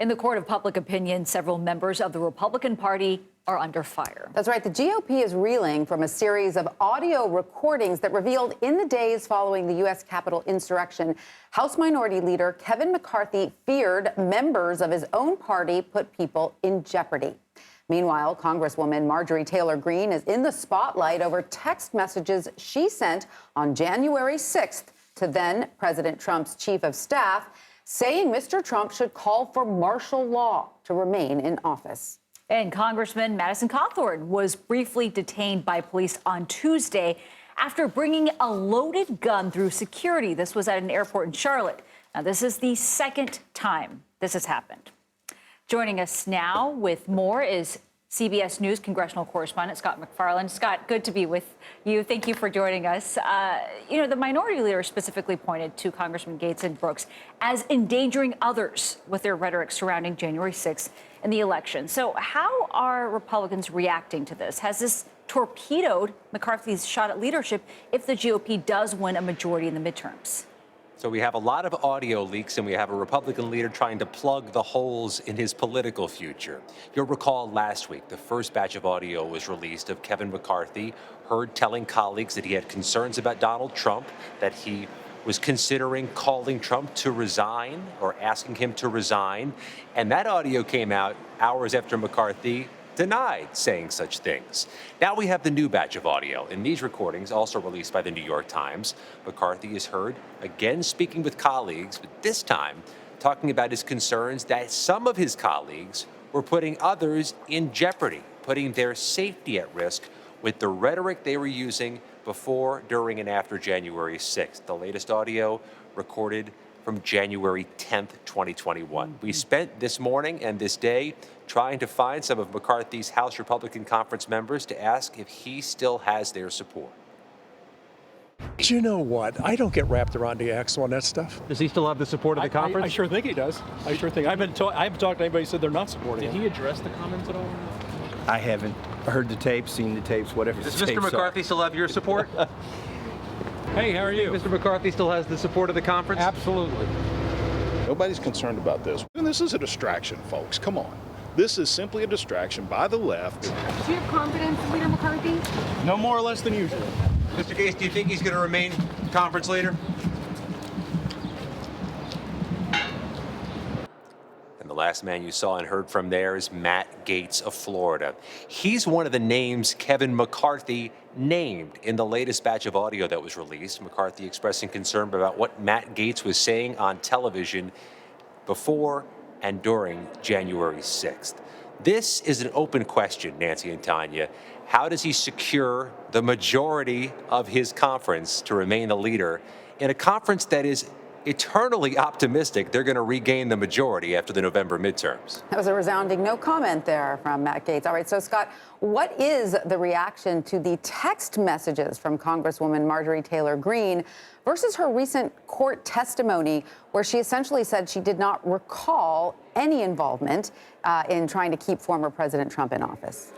In the court of public opinion, several members of the Republican Party are under fire. That's right. The GOP is reeling from a series of audio recordings that revealed in the days following the U.S. Capitol insurrection, House Minority Leader Kevin McCarthy feared members of his own party put people in jeopardy. Meanwhile, Congresswoman Marjorie Taylor Greene is in the spotlight over text messages she sent on January 6th to then President Trump's chief of staff, saying Mr. Trump should call for martial law to remain in office. And Congressman Madison Cawthorn was briefly detained by police on Tuesday after bringing a loaded gun through security. This was at an airport in Charlotte. Now, this is the second time this has happened. Joining us now with more is CBS News congressional correspondent Scott MacFarlane. Scott, good to be with you. Thank you for joining us. The minority leader specifically pointed to Congressman Gaetz and Brooks as endangering others with their rhetoric surrounding January 6th and the election. So how are Republicans reacting to this? Has this torpedoed McCarthy's shot at leadership if the GOP does win a majority in the midterms? So we have a lot of audio leaks, and we have a Republican leader trying to plug the holes in his political future. You'll recall last week, the first batch of audio was released of Kevin McCarthy, heard telling colleagues that he had concerns about Donald Trump, that he was considering calling Trump to resign or asking him to resign. And that audio came out hours after McCarthy denied saying such things. Now we have the new batch of audio. In these recordings, also released by the New York Times, McCarthy is heard again speaking with colleagues, but this time talking about his concerns that some of his colleagues were putting others in jeopardy, putting their safety at risk with the rhetoric they were using before, during, and after January 6th. The latest audio recorded from January 10th, 2021. We spent this morning and this day trying to find some of McCarthy's House Republican Conference members to ask if he still has their support. Do you know what? I don't get wrapped around the axle on that stuff. Does he still have the support of the conference? I sure think he does. I sure think. I haven't talked to anybody who said they're not supporting Did him. he address the comments at all? I haven't heard the tapes, seen the tapes, whatever. Does Mr. McCarthy still have your support? Hey, how are you? Mr. McCarthy still has the support of the conference? Absolutely. Nobody's concerned about this. And this is a distraction, folks. Come on. This is simply a distraction by the left. Do you have confidence in Leader McCarthy? No more or less than usual. Mr. Gaetz, do you think he's going to remain conference leader? And the last man you saw and heard from there is Matt Gaetz of Florida. He's one of the names Kevin McCarthy named in the latest batch of audio that was released. McCarthy expressing concern about what Matt Gaetz was saying on television before and during January 6th. This is an open question, Nancy and Tanya. How does he secure the majority of his conference to remain the leader in a conference that is eternally optimistic they're going to regain the majority after the November midterms? That was a resounding no comment there from Matt Gaetz. All right, so Scott, what is the reaction to the text messages from Congresswoman Marjorie Taylor Greene versus her recent court testimony where she essentially said she did not recall any involvement in trying to keep former President Trump in office?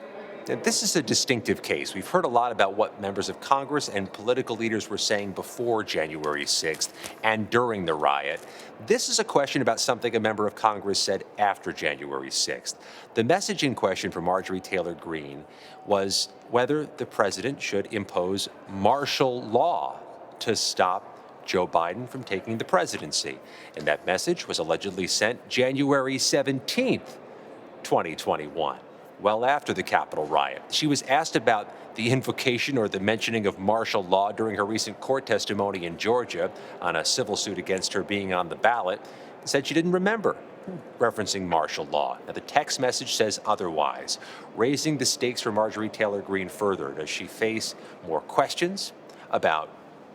This is a distinctive case. We've heard a lot about what members of Congress and political leaders were saying before January 6th and during the riot. This is a question about something a member of Congress said after January 6th. The message in question for Marjorie Taylor Greene was whether the president should impose martial law to stop Joe Biden from taking the presidency. And that message was allegedly sent January 17th, 2021. Well after the Capitol riot. She was asked about the invocation or the mentioning of martial law during her recent court testimony in Georgia on a civil suit against her being on the ballot, and said she didn't remember referencing martial law. Now, the text message says otherwise, raising the stakes for Marjorie Taylor Greene further. Does she face more questions about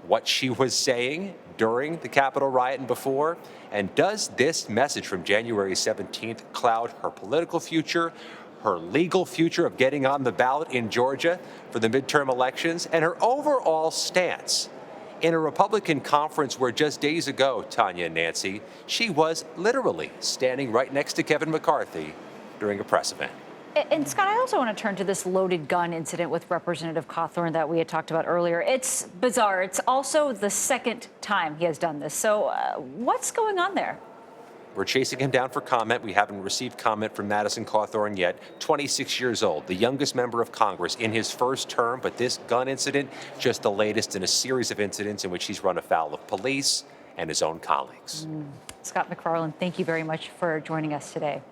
what she was saying during the Capitol riot and before? And does this message from January 17th cloud her political future, her legal future of getting on the ballot in Georgia for the midterm elections, and her overall stance in a Republican conference where just days ago, Tanya and Nancy, she was literally standing right next to Kevin McCarthy during a press event? And Scott, I also want to turn to this loaded gun incident with Representative Cawthorn that we had talked about earlier. It's bizarre. It's also the second time he has done this. So what's going on there? We're chasing him down for comment. We haven't received comment from Madison Cawthorn yet. 26 years old, the youngest member of Congress in his first term, but this gun incident, just the latest in a series of incidents in which he's run afoul of police and his own colleagues. Scott MacFarlane, thank you very much for joining us today.